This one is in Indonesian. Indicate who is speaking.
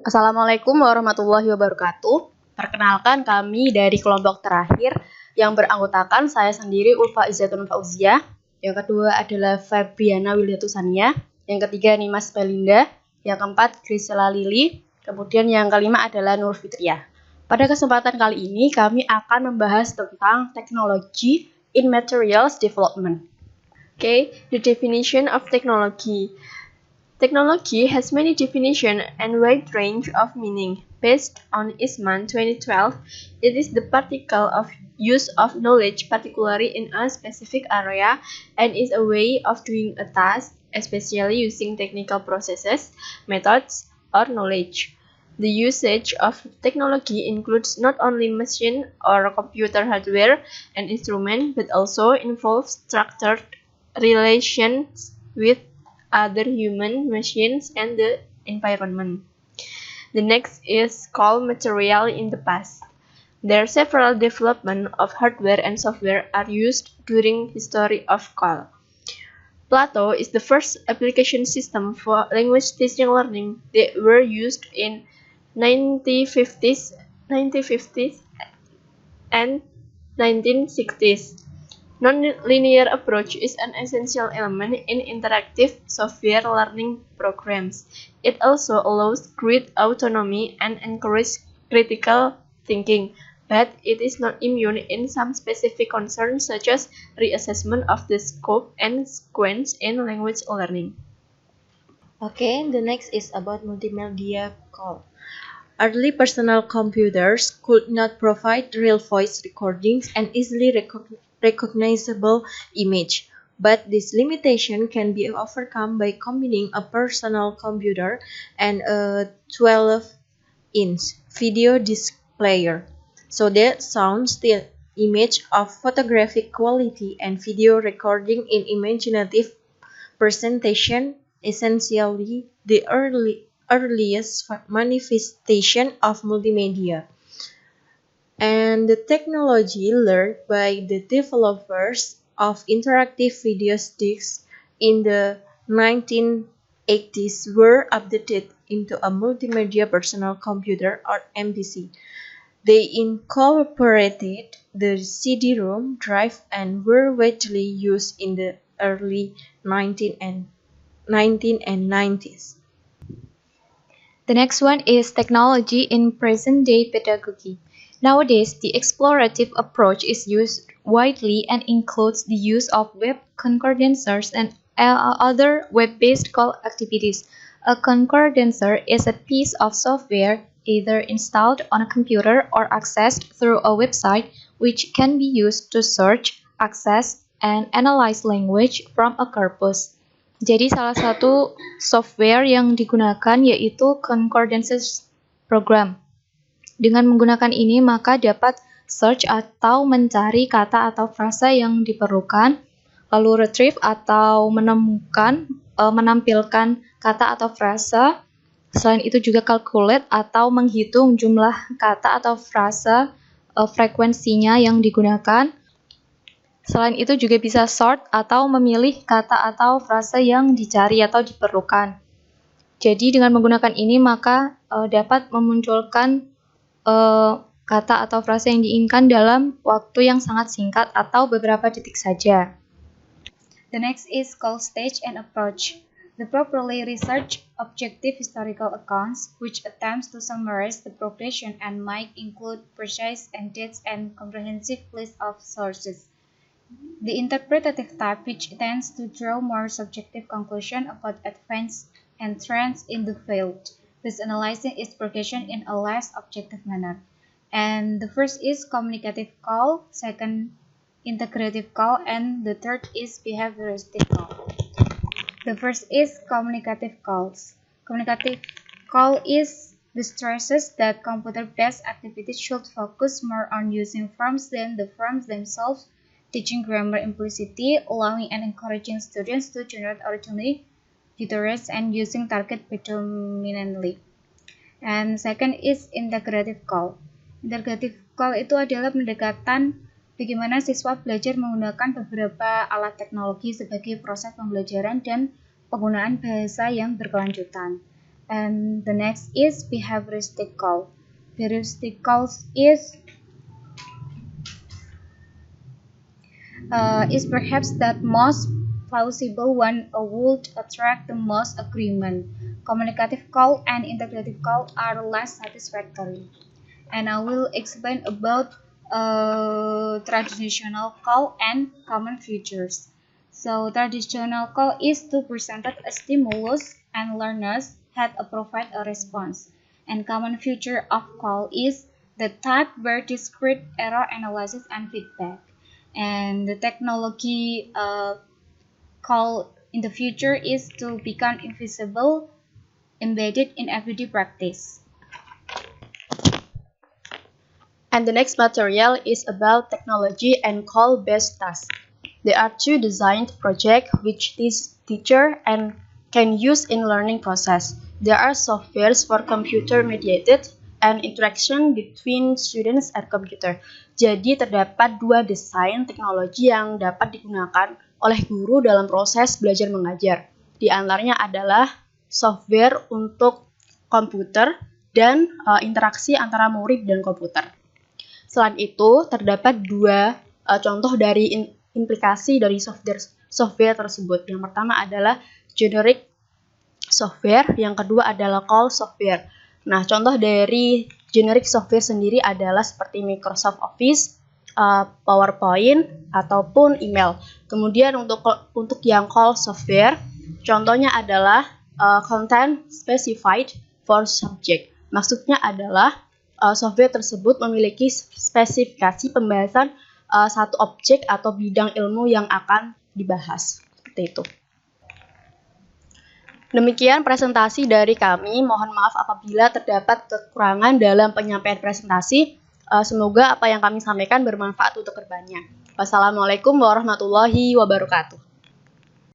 Speaker 1: Assalamualaikum warahmatullahi wabarakatuh. Perkenalkan kami dari kelompok terakhir yang beranggotakan saya sendiri Ulfa Izzatun Fauziah. Yang kedua adalah Febriana Wildatusania. Yang ketiga Nimas Belinda. Yang keempat Grisela Lili. Kemudian yang kelima adalah Nur Fitriah. Pada kesempatan kali ini kami akan membahas tentang teknologi in materials development.
Speaker 2: Okay, the definition of technology. Technology has many definitions and wide range of meaning. Based on Eastman 2012, it is the particle of use of knowledge, particularly in a specific area, and is a way of doing a task, especially using technical processes, methods, or knowledge. The usage of technology includes not only machine or computer hardware and instrument, but also involves structured relations with other human, machines, and the environment. The next is called material in the past. There are several development of hardware and software are used during history of call. Plato is the first application system for language teaching learning that were used in 1950s and 1960s. Non-linear approach is an essential element in interactive software learning programs. It also allows great autonomy and encourages critical thinking, but it is not immune in some specific concerns such as reassessment of the scope and sequence in language learning.
Speaker 3: Okay, the next is about multimedia call. Early personal computers could not provide real voice recordings and easily recognizable image, but this limitation can be overcome by combining a personal computer and a 12-inch video disc player, so that sound, still image of photographic quality and video recording in imaginative presentation, essentially the earliest manifestation of multimedia. And the technology learned by the developers of interactive video sticks in the 1980s were updated into a multimedia personal computer or MPC. They incorporated the CD-ROM drive and were widely used in the early 1990s.
Speaker 4: The next one is technology in present-day pedagogy. Nowadays, the explorative approach is used widely and includes the use of web concordancers and other web-based call activities. A concordancer is a piece of software either installed on a computer or accessed through a website which can be used to search, access, and analyze language from a corpus. Jadi salah satu software yang digunakan yaitu Concordance Program. Dengan menggunakan ini maka dapat search atau mencari kata atau frasa yang diperlukan, lalu retrieve atau menampilkan kata atau frasa. Selain itu juga calculate atau menghitung jumlah kata atau frasa frekuensinya yang digunakan. Selain itu juga bisa sort atau memilih kata atau frasa yang dicari atau diperlukan. Jadi dengan menggunakan ini maka dapat memunculkan kata atau frasa yang diinginkan dalam waktu yang sangat singkat atau beberapa detik saja.
Speaker 5: The next is call stage and approach. The properly researched objective historical accounts which attempts to summarize the progression and might include precise and dates and comprehensive list of sources. The interpretative type which tends to draw more subjective conclusion about events and trends in the field, thus analyzing its progression in a less objective manner. And the first is communicative call, second integrative call, and the third is behavioristic call. The first is communicative calls. Communicative call is the stresses that computer-based activities should focus more on using forms than the forms themselves, teaching grammar implicitly, allowing and encouraging students to generate originally tutors and using target predominantly. And second is integrative call. Integrative call itu adalah pendekatan bagaimana siswa belajar menggunakan beberapa alat teknologi sebagai proses pembelajaran dan penggunaan bahasa yang berkelanjutan. And the next is behavioristic call. Behavioristic calls is perhaps the most plausible one would attract the most agreement. Communicative call and integrative call are less satisfactory. And I will explain about traditional call and common features. So traditional call is to present a stimulus and learners had to provide a response. And common feature of call is the type where discrete error analysis and feedback. And the technology call in the future is to become invisible, embedded in everyday practice.
Speaker 1: And the next material is about technology and call-based tasks. There are two designed projects which this teacher and can use in learning process. There are softwares for computer-mediated and interaction between students and computer. Jadi terdapat dua desain teknologi yang dapat digunakan oleh guru dalam proses belajar mengajar. Di antaranya adalah software untuk komputer dan interaksi antara murid dan komputer. Selain itu, terdapat dua contoh dari implikasi dari software tersebut. Yang pertama adalah generic software, yang kedua adalah call software. Nah, contoh dari generic software sendiri adalah seperti Microsoft Office, PowerPoint, ataupun email. Kemudian untuk yang call software, contohnya adalah content specified for subject. Maksudnya adalah software tersebut memiliki spesifikasi pembahasan satu objek atau bidang ilmu yang akan dibahas. Seperti itu. Demikian presentasi dari kami. Mohon maaf apabila terdapat kekurangan dalam penyampaian presentasi. Semoga apa yang kami sampaikan bermanfaat untuk kedepannya. Wassalamualaikum warahmatullahi wabarakatuh.